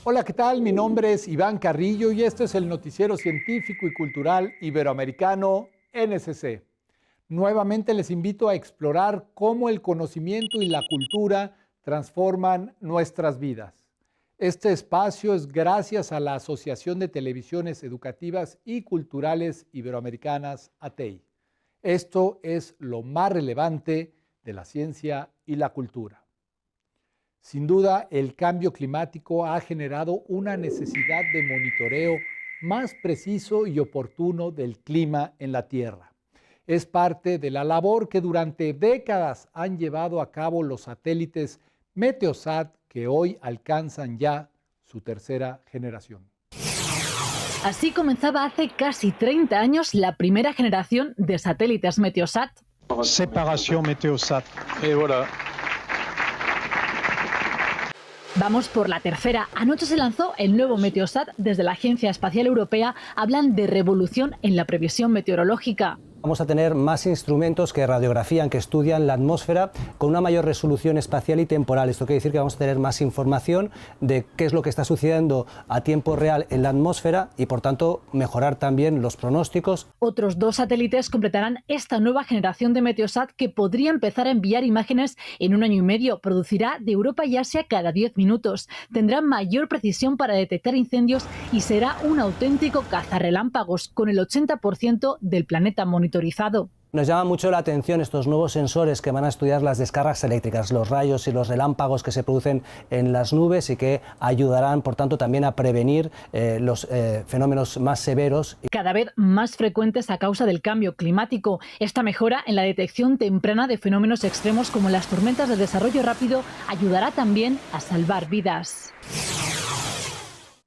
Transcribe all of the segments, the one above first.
Hola, ¿qué tal? Mi nombre es Iván Carrillo y este es el noticiero científico y cultural iberoamericano NSC. Nuevamente les invito a explorar cómo el conocimiento y la cultura transforman nuestras vidas. Este espacio es gracias a la Asociación de Televisiones Educativas y Culturales Iberoamericanas, ATEI. Esto es lo más relevante de la ciencia y la cultura. Sin duda, el cambio climático ha generado una necesidad de monitoreo más preciso y oportuno del clima en la Tierra. Es parte de la labor que durante décadas han llevado a cabo los satélites Meteosat, que hoy alcanzan ya su tercera generación. Así comenzaba hace casi 30 años la primera generación de satélites Meteosat. Separación Meteosat. Y voilà. Vamos por la tercera. Anoche se lanzó el nuevo Meteosat. Desde la Agencia Espacial Europea hablan de revolución en la previsión meteorológica. Vamos a tener más instrumentos que radiografían, que estudian la atmósfera con una mayor resolución espacial y temporal. Esto quiere decir que vamos a tener más información de qué es lo que está sucediendo a tiempo real en la atmósfera y, por tanto, mejorar también los pronósticos. Otros 2 satélites completarán esta nueva generación de Meteosat que podría empezar a enviar imágenes en 1 año y medio. Producirá de Europa y Asia cada 10 minutos. Tendrá mayor precisión para detectar incendios y será un auténtico cazarrelámpagos con el 80% del planeta monitorizado. Nos llama mucho la atención estos nuevos sensores que van a estudiar las descargas eléctricas, los rayos y los relámpagos que se producen en las nubes y que ayudarán, por tanto, también a prevenir los fenómenos más severos. Cada vez más frecuentes a causa del cambio climático. Esta mejora en la detección temprana de fenómenos extremos como las tormentas de desarrollo rápido ayudará también a salvar vidas.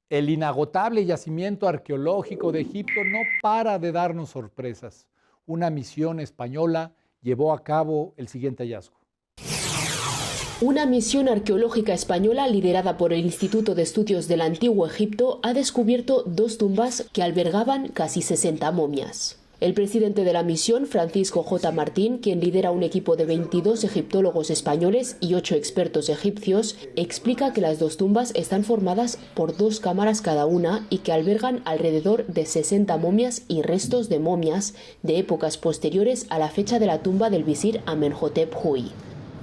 El inagotable yacimiento arqueológico de Egipto no para de darnos sorpresas. Una misión española llevó a cabo el siguiente hallazgo. Una misión arqueológica española liderada por el Instituto de Estudios del Antiguo Egipto ha descubierto 2 tumbas que albergaban casi 60 momias. El presidente de la misión, Francisco J. Martín, quien lidera un equipo de 22 egiptólogos españoles y 8 expertos egipcios, explica que las 2 tumbas están formadas por 2 cámaras cada una y que albergan alrededor de 60 momias y restos de momias de épocas posteriores a la fecha de la tumba del visir Amenhotep Huy.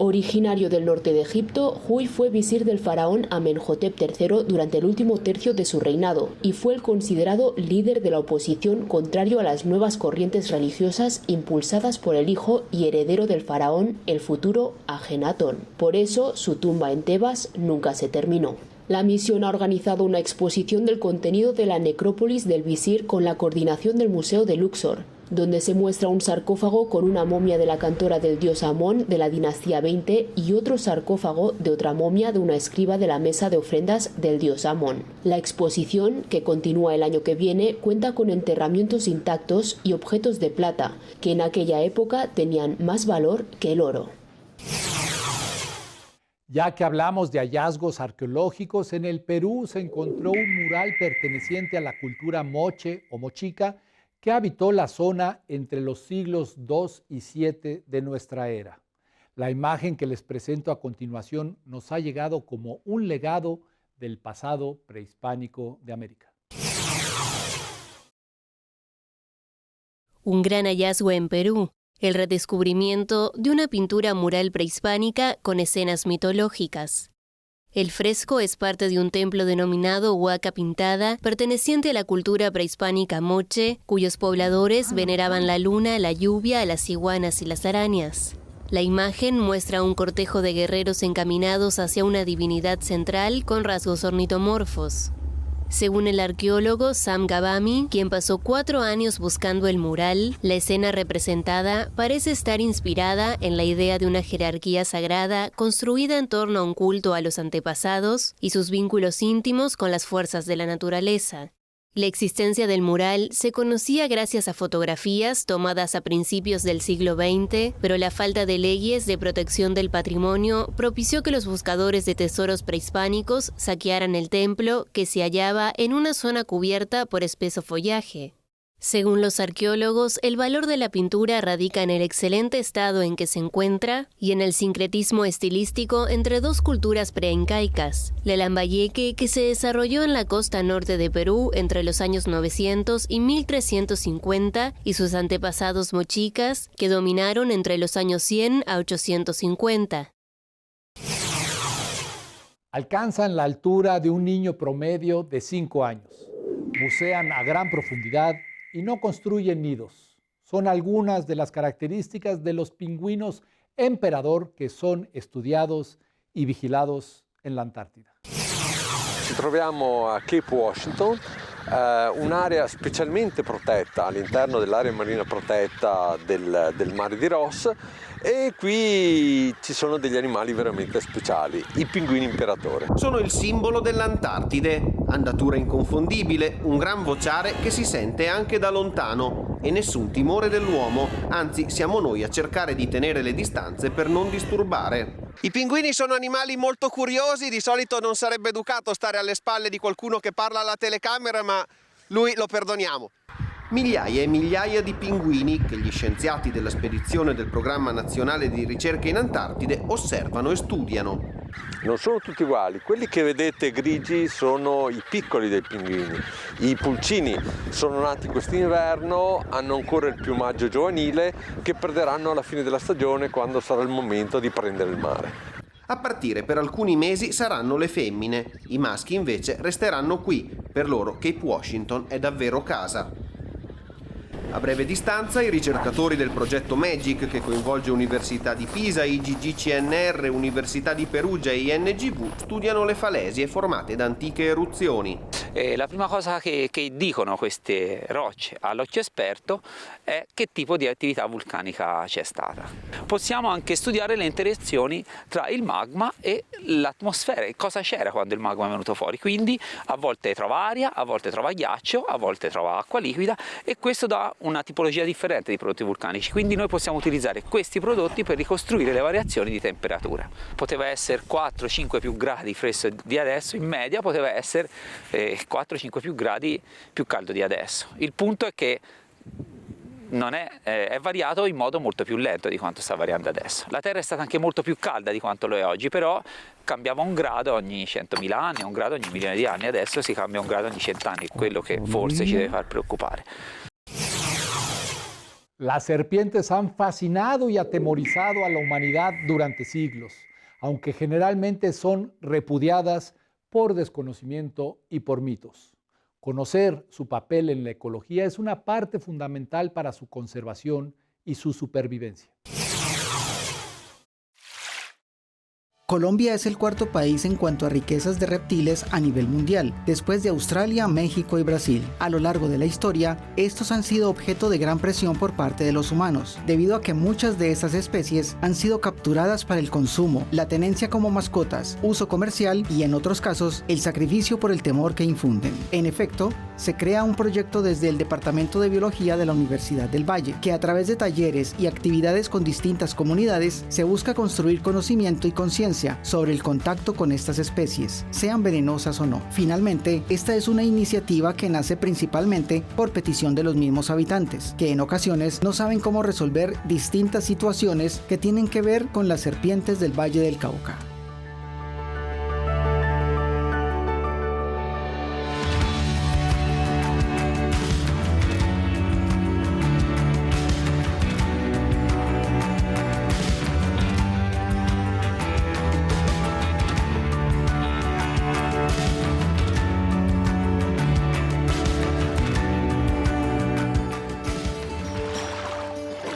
Originario del norte de Egipto, Huy fue visir del faraón Amenhotep III durante el último tercio de su reinado y fue el considerado líder de la oposición contrario a las nuevas corrientes religiosas impulsadas por el hijo y heredero del faraón, el futuro Ajenatón. Por eso, su tumba en Tebas nunca se terminó. La misión ha organizado una exposición del contenido de la necrópolis del visir con la coordinación del Museo de Luxor, donde se muestra un sarcófago con una momia de la cantora del dios Amón de la dinastía 20 y otro sarcófago de otra momia de una escriba de la mesa de ofrendas del dios Amón. La exposición, que continúa el año que viene, cuenta con enterramientos intactos y objetos de plata, que en aquella época tenían más valor que el oro. Ya que hablamos de hallazgos arqueológicos, en el Perú se encontró un mural perteneciente a la cultura moche o mochica que habitó la zona entre los siglos II y VII de nuestra era. La imagen que les presento a continuación nos ha llegado como un legado del pasado prehispánico de América. Un gran hallazgo en Perú, el redescubrimiento de una pintura mural prehispánica con escenas mitológicas. El fresco es parte de un templo denominado Huaca Pintada, perteneciente a la cultura prehispánica moche, cuyos pobladores veneraban la luna, la lluvia, las iguanas y las arañas. La imagen muestra un cortejo de guerreros encaminados hacia una divinidad central con rasgos ornitomorfos. Según el arqueólogo Sam Gabami, quien pasó 4 años buscando el mural, la escena representada parece estar inspirada en la idea de una jerarquía sagrada construida en torno a un culto a los antepasados y sus vínculos íntimos con las fuerzas de la naturaleza. La existencia del mural se conocía gracias a fotografías tomadas a principios del siglo XX, pero la falta de leyes de protección del patrimonio propició que los buscadores de tesoros prehispánicos saquearan el templo, que se hallaba en una zona cubierta por espeso follaje. Según los arqueólogos, el valor de la pintura radica en el excelente estado en que se encuentra y en el sincretismo estilístico entre dos culturas preincaicas, la Lambayeque, que se desarrolló en la costa norte de Perú entre los años 900 y 1350, y sus antepasados mochicas, que dominaron entre los años 100 a 850. Alcanzan la altura de un niño promedio de 5 años. Bucean a gran profundidad y no construyen nidos. Son algunas de las características de los pingüinos emperador que son estudiados y vigilados en la Antártida. Ci troviamo a Cape Washington, un'area specialmente protetta all'interno dell'area marina protetta del mare di Ross, e qui ci sono degli animali veramente speciali, i pinguini imperatore. Sono il simbolo dell'Antartide, andatura inconfondibile, un gran vociare che si sente anche da lontano e nessun timore dell'uomo, anzi siamo noi a cercare di tenere le distanze per non disturbare. I pinguini sono animali molto curiosi, di solito non sarebbe educato stare alle spalle di qualcuno che parla alla telecamera, ma lui lo perdoniamo. Migliaia e migliaia di pinguini che gli scienziati della spedizione del Programma Nazionale di Ricerca in Antartide osservano e studiano. Non sono tutti uguali, quelli che vedete grigi sono i piccoli dei pinguini. I pulcini sono nati quest'inverno, hanno ancora il piumaggio giovanile che perderanno alla fine della stagione quando sarà il momento di prendere il mare. A partire per alcuni mesi saranno le femmine, i maschi invece resteranno qui, per loro Cape Washington è davvero casa. A breve distanza i ricercatori del progetto MAGIC, che coinvolge Università di Pisa, IGG-CNR, Università di Perugia e INGV, studiano le falesie formate da antiche eruzioni. La prima cosa che dicono queste rocce all'occhio esperto è che tipo di attività vulcanica c'è stata. Possiamo anche studiare le interazioni tra il magma e l'atmosfera, e cosa c'era quando il magma è venuto fuori. Quindi a volte trova aria, a volte trova ghiaccio, a volte trova acqua liquida, e questo dà una tipologia differente di prodotti vulcanici. Quindi noi possiamo utilizzare questi prodotti per ricostruire le variazioni di temperatura. Poteva essere 4-5 più gradi fresco di adesso, in media poteva essere 4-5 più gradi più caldo di adesso. Il punto è che non è variato in modo molto più lento di quanto sta variando adesso. La Terra è stata anche molto più calda di quanto lo è oggi, però cambiava 1 grado ogni 100.000 anni, 1 grado ogni milione di anni. Adesso si cambia 1 grado ogni 100 anni, quello che forse ci deve far preoccupare. Las serpientes han fascinado y atemorizado a la humanidad durante siglos, aunque generalmente son repudiadas por desconocimiento y por mitos. Conocer su papel en la ecología es una parte fundamental para su conservación y su supervivencia. Colombia es el cuarto país en cuanto a riquezas de reptiles a nivel mundial, después de Australia, México y Brasil. A lo largo de la historia, estos han sido objeto de gran presión por parte de los humanos, debido a que muchas de estas especies han sido capturadas para el consumo, la tenencia como mascotas, uso comercial y, en otros casos, el sacrificio por el temor que infunden. En efecto, se crea un proyecto desde el Departamento de Biología de la Universidad del Valle, que a través de talleres y actividades con distintas comunidades se busca construir conocimiento y conciencia sobre el contacto con estas especies, sean venenosas o no. Finalmente, esta es una iniciativa que nace principalmente por petición de los mismos habitantes, que en ocasiones no saben cómo resolver distintas situaciones que tienen que ver con las serpientes del Valle del Cauca.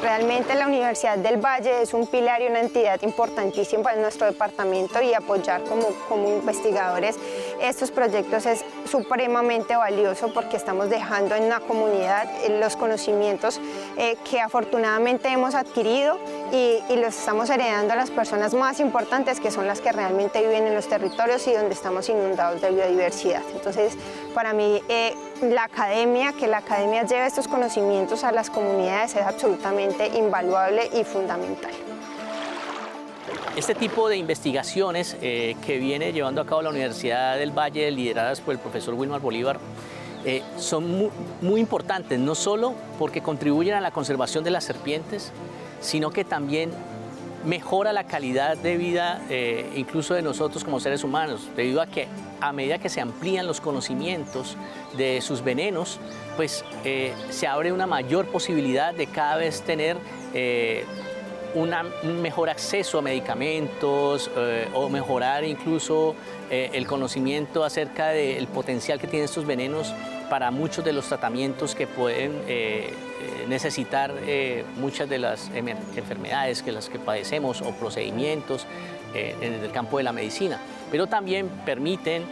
Realmente la Universidad del Valle es un pilar y una entidad importantísima en nuestro departamento y apoyar como investigadores estos proyectos es supremamente valioso porque estamos dejando en la comunidad los conocimientos que afortunadamente hemos adquirido y los estamos heredando a las personas más importantes, que son las que realmente viven en los territorios y donde estamos inundados de biodiversidad. Entonces, para mí, que la academia lleve estos conocimientos a las comunidades es absolutamente invaluable y fundamental. Este tipo de investigaciones que viene llevando a cabo la Universidad del Valle, lideradas por el profesor Wilmar Bolívar, son muy importantes, no solo porque contribuyen a la conservación de las serpientes, sino que también mejora la calidad de vida incluso de nosotros como seres humanos, debido a que a medida que se amplían los conocimientos de sus venenos, pues se abre una mayor posibilidad de cada vez tener un mejor acceso a medicamentos o mejorar incluso el conocimiento acerca del potencial que tienen estos venenos para muchos de los tratamientos que pueden necesitar muchas de las enfermedades que las que padecemos o procedimientos en el campo de la medicina, pero también permiten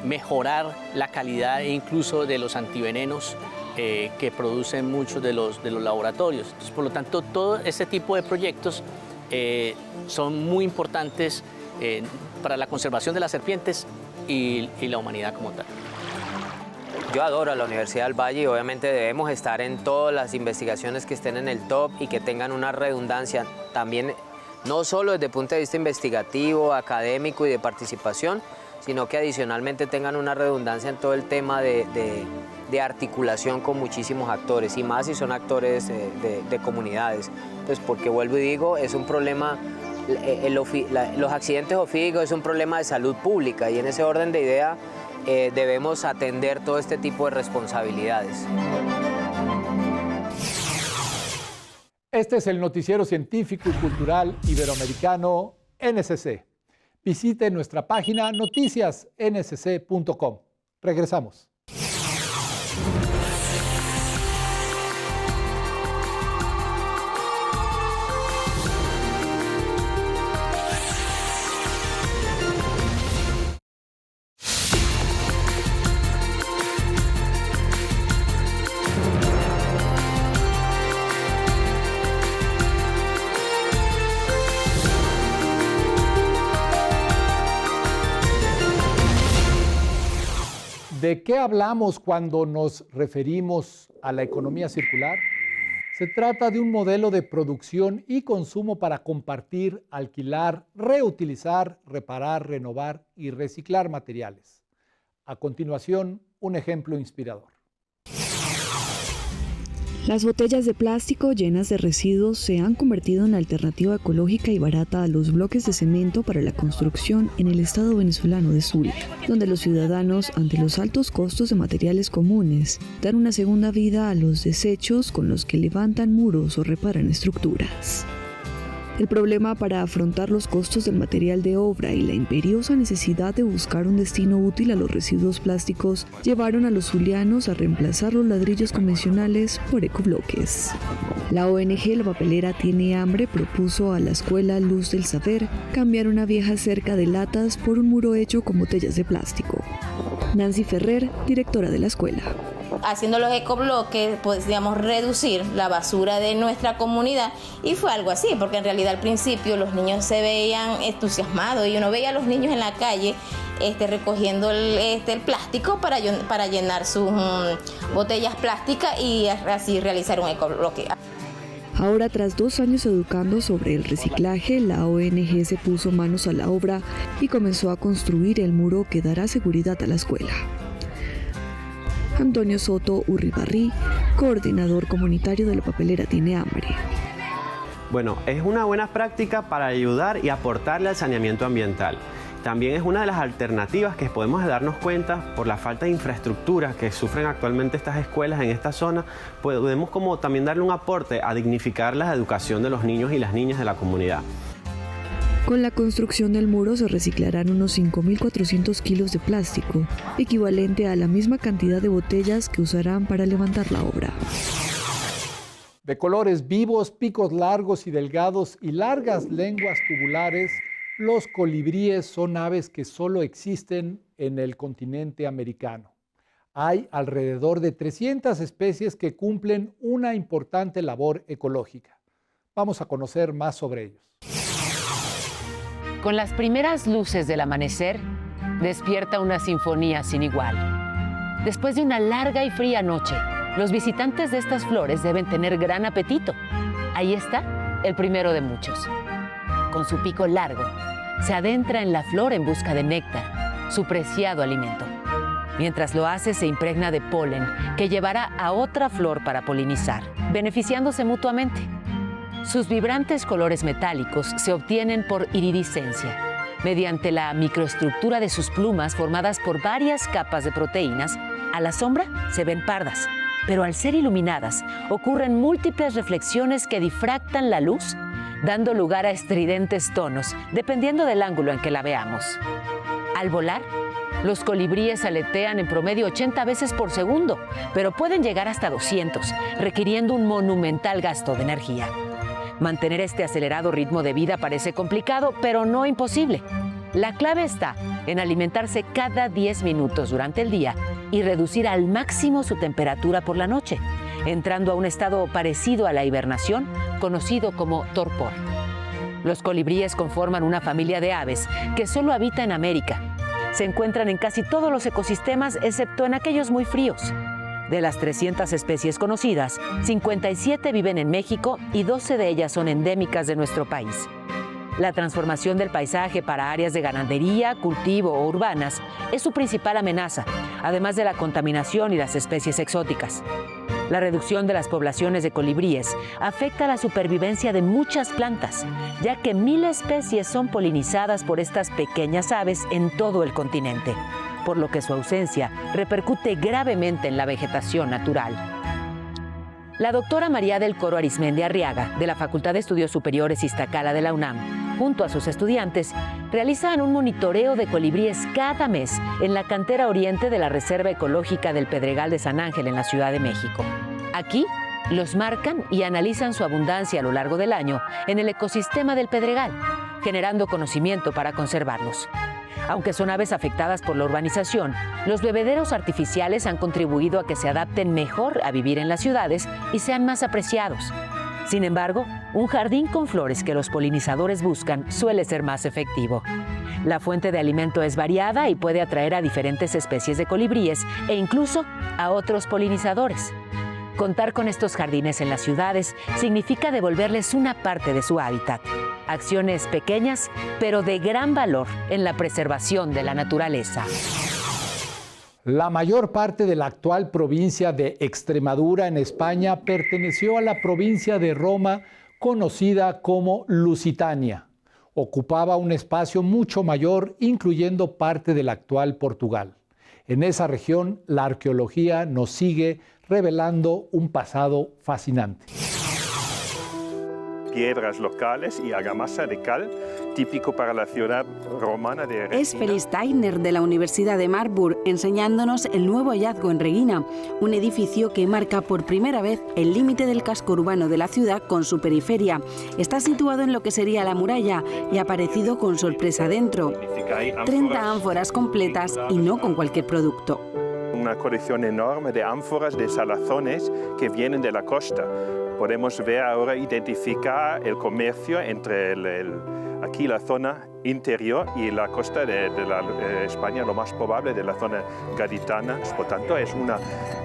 mejorar la calidad incluso de los antivenenos que producen muchos de los laboratorios. Entonces, por lo tanto, todo este tipo de proyectos son muy importantes para la conservación de las serpientes y la humanidad como tal. Yo adoro a la Universidad del Valle y obviamente debemos estar en todas las investigaciones que estén en el top y que tengan una redundancia también, no solo desde el punto de vista investigativo, académico y de participación, sino que adicionalmente tengan una redundancia en todo el tema de articulación con muchísimos actores, y más si son actores de comunidades. Entonces, porque vuelvo y digo, es un problema, los accidentes ofídicos es un problema de salud pública, y en ese orden de idea debemos atender todo este tipo de responsabilidades. Este es el noticiero científico y cultural iberoamericano NSC. Visite nuestra página noticiasnsc.com. Regresamos. ¿De qué hablamos cuando nos referimos a la economía circular? Se trata de un modelo de producción y consumo para compartir, alquilar, reutilizar, reparar, renovar y reciclar materiales. A continuación, un ejemplo inspirador. Las botellas de plástico llenas de residuos se han convertido en alternativa ecológica y barata a los bloques de cemento para la construcción en el estado venezolano de Zulia, donde los ciudadanos, ante los altos costos de materiales comunes, dan una segunda vida a los desechos con los que levantan muros o reparan estructuras. El problema para afrontar los costos del material de obra y la imperiosa necesidad de buscar un destino útil a los residuos plásticos llevaron a los zulianos a reemplazar los ladrillos convencionales por ecobloques. La ONG La Papelera Tiene Hambre propuso a la escuela Luz del Saber cambiar una vieja cerca de latas por un muro hecho con botellas de plástico. Nancy Ferrer, directora de la escuela. Haciendo los ecobloques, podíamos reducir la basura de nuestra comunidad, y fue algo así, porque en realidad al principio los niños se veían entusiasmados y uno veía a los niños en la calle recogiendo el plástico para llenar sus botellas plásticas y así realizar un ecobloque. Ahora, tras 2 años educando sobre el reciclaje, la ONG se puso manos a la obra y comenzó a construir el muro que dará seguridad a la escuela. Antonio Soto Urribarri, coordinador comunitario de La Papelera Tiene Hambre. Bueno, es una buena práctica para ayudar y aportarle al saneamiento ambiental. También es una de las alternativas que podemos darnos cuenta por la falta de infraestructura que sufren actualmente estas escuelas en esta zona. Podemos como también darle un aporte a dignificar la educación de los niños y las niñas de la comunidad. Con la construcción del muro se reciclarán unos 5.400 kilos de plástico, equivalente a la misma cantidad de botellas que usarán para levantar la obra. De colores vivos, picos largos y delgados y largas lenguas tubulares, los colibríes son aves que solo existen en el continente americano. Hay alrededor de 300 especies que cumplen una importante labor ecológica. Vamos a conocer más sobre ellos. Con las primeras luces del amanecer, despierta una sinfonía sin igual. Después de una larga y fría noche, los visitantes de estas flores deben tener gran apetito. Ahí está el primero de muchos. Con su pico largo, se adentra en la flor en busca de néctar, su preciado alimento. Mientras lo hace, se impregna de polen que llevará a otra flor para polinizar, beneficiándose mutuamente. Sus vibrantes colores metálicos se obtienen por iridiscencia, mediante la microestructura de sus plumas formadas por varias capas de proteínas. A la sombra se ven pardas, pero al ser iluminadas ocurren múltiples reflexiones que difractan la luz, dando lugar a estridentes tonos, dependiendo del ángulo en que la veamos. Al volar, los colibríes aletean en promedio 80 veces por segundo, pero pueden llegar hasta 200, requiriendo un monumental gasto de energía. Mantener este acelerado ritmo de vida parece complicado, pero no imposible. La clave está en alimentarse cada 10 minutos durante el día y reducir al máximo su temperatura por la noche, entrando a un estado parecido a la hibernación, conocido como torpor. Los colibríes conforman una familia de aves que solo habita en América. Se encuentran en casi todos los ecosistemas, excepto en aquellos muy fríos. De las 300 especies conocidas, 57 viven en México y 12 de ellas son endémicas de nuestro país. La transformación del paisaje para áreas de ganadería, cultivo o urbanas es su principal amenaza, además de la contaminación y las especies exóticas. La reducción de las poblaciones de colibríes afecta la supervivencia de muchas plantas, ya que 1000 especies son polinizadas por estas pequeñas aves en todo el continente, por lo que su ausencia repercute gravemente en la vegetación natural. La doctora María del Coro Arizmendi Arriaga, de la Facultad de Estudios Superiores Iztacala de la UNAM, junto a sus estudiantes, realizan un monitoreo de colibríes cada mes en la cantera oriente de la Reserva Ecológica del Pedregal de San Ángel en la Ciudad de México. Aquí los marcan y analizan su abundancia a lo largo del año en el ecosistema del Pedregal, generando conocimiento para conservarlos. Aunque son aves afectadas por la urbanización, los bebederos artificiales han contribuido a que se adapten mejor a vivir en las ciudades y sean más apreciados. Sin embargo, un jardín con flores que los polinizadores buscan suele ser más efectivo. La fuente de alimento es variada y puede atraer a diferentes especies de colibríes e incluso a otros polinizadores. Contar con estos jardines en las ciudades significa devolverles una parte de su hábitat. Acciones pequeñas, pero de gran valor en la preservación de la naturaleza. La mayor parte de la actual provincia de Extremadura en España perteneció a la provincia de Roma, conocida como Lusitania. Ocupaba un espacio mucho mayor, incluyendo parte del actual Portugal. En esa región, la arqueología nos sigue revelando un pasado fascinante. Piedras locales y argamasa de cal, típico para la ciudad romana de Regina. Es Félix Steiner de la Universidad de Marburg enseñándonos el nuevo hallazgo en Regina, un edificio que marca por primera vez el límite del casco urbano de la ciudad con su periferia. Está situado en lo que sería la muralla y ha aparecido con sorpresa dentro. 30 ánforas completas y no con cualquier producto. Una colección enorme de ánforas de salazones que vienen de la costa. Podemos ver ahora, identificar el comercio entre aquí la zona interior y la costa de España, lo más probable de la zona gaditana. Por tanto, es una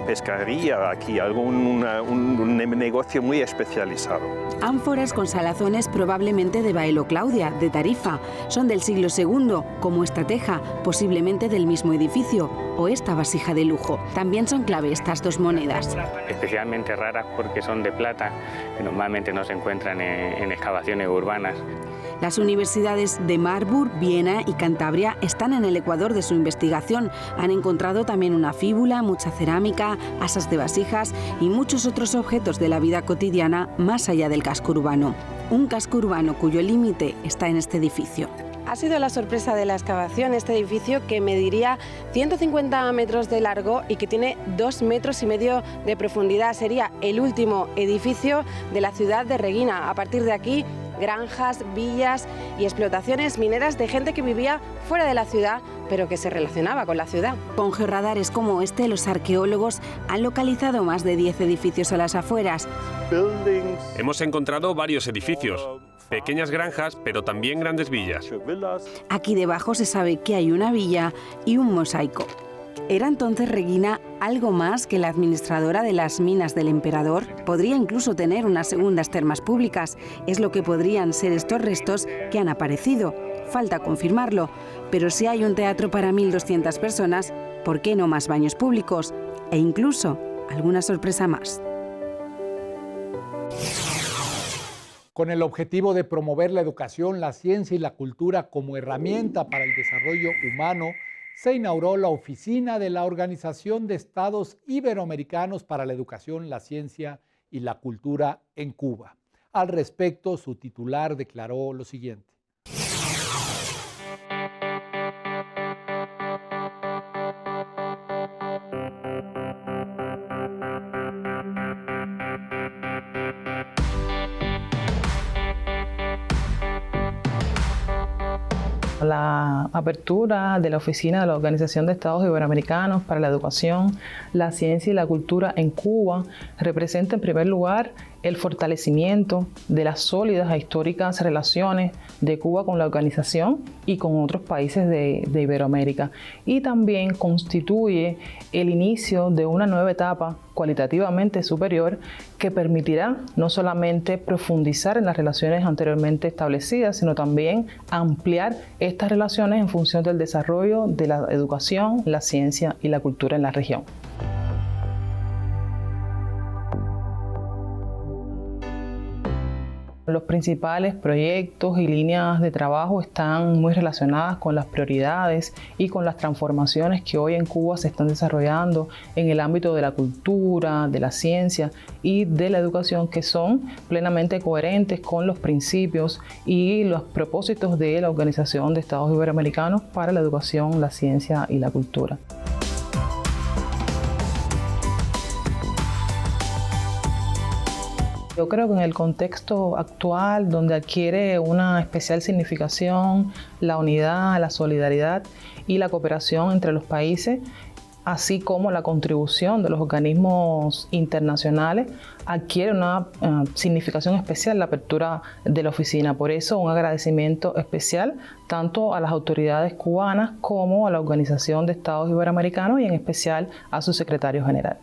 pescaría aquí, un negocio muy especializado. Ánforas con salazones probablemente de Baelo Claudia, de Tarifa. Son del siglo II, como esta teja, posiblemente del mismo edificio, o esta vasija de lujo. También son clave estas dos monedas. Especialmente raras porque son de plata, que normalmente no se encuentran en excavaciones urbanas. Las universidades de Marburg, Viena y Cantabria están en el ecuador de su investigación. Han encontrado también una fíbula, mucha cerámica, asas de vasijas y muchos otros objetos de la vida cotidiana más allá del casco urbano. Un casco urbano cuyo límite está en este edificio. Ha sido la sorpresa de la excavación este edificio, que mediría 150 metros de largo y que tiene 2,5 metros de profundidad. Sería el último edificio de la ciudad de Reguina. A partir de aquí, granjas, villas y explotaciones mineras de gente que vivía fuera de la ciudad, pero que se relacionaba con la ciudad. Con georradares como este, los arqueólogos han localizado más de 10 edificios a las afueras. Hemos encontrado varios edificios, pequeñas granjas, pero también grandes villas. Aquí debajo se sabe que hay una villa y un mosaico. ¿Era entonces Reguina algo más que la administradora de las minas del emperador? Podría incluso tener unas segundas termas públicas. Es lo que podrían ser estos restos que han aparecido. Falta confirmarlo. Pero si hay un teatro para 1.200 personas, ¿por qué no más baños públicos? E incluso alguna sorpresa más. Con el objetivo de promover la educación, la ciencia y la cultura como herramienta para el desarrollo humano, se inauguró la oficina de la Organización de Estados Iberoamericanos para la Educación, la Ciencia y la Cultura en Cuba. Al respecto, su titular declaró lo siguiente. La apertura de la oficina de la Organización de Estados Iberoamericanos para la Educación, la Ciencia y la Cultura en Cuba representa en primer lugar el fortalecimiento de las sólidas e históricas relaciones de Cuba con la organización y con otros países de Iberoamérica, y también constituye el inicio de una nueva etapa cualitativamente superior que permitirá no solamente profundizar en las relaciones anteriormente establecidas, sino también ampliar estas relaciones en función del desarrollo de la educación, la ciencia y la cultura en la región. Los principales proyectos y líneas de trabajo están muy relacionadas con las prioridades y con las transformaciones que hoy en Cuba se están desarrollando en el ámbito de la cultura, de la ciencia y de la educación, que son plenamente coherentes con los principios y los propósitos de la Organización de Estados Iberoamericanos para la Educación, la Ciencia y la Cultura. Yo creo que en el contexto actual, donde adquiere una especial significación la unidad, la solidaridad y la cooperación entre los países, así como la contribución de los organismos internacionales, adquiere una significación especial la apertura de la oficina. Por eso, un agradecimiento especial tanto a las autoridades cubanas como a la Organización de Estados Iberoamericanos y en especial a su secretario general.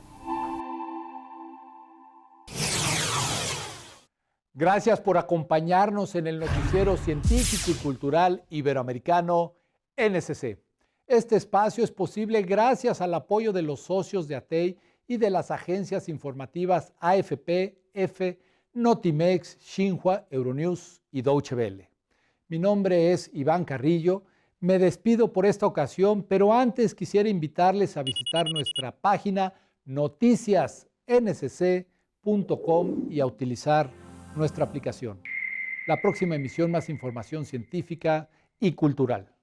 Gracias por acompañarnos en el noticiero científico y cultural iberoamericano NSC. Este espacio es posible gracias al apoyo de los socios de ATEI y de las agencias informativas AFP, EFE, Notimex, Xinhua, Euronews y Deutsche Welle. Mi nombre es Iván Carrillo. Me despido por esta ocasión, pero antes quisiera invitarles a visitar nuestra página noticiasnsc.com y a utilizar nuestra aplicación. La próxima emisión, más información científica y cultural.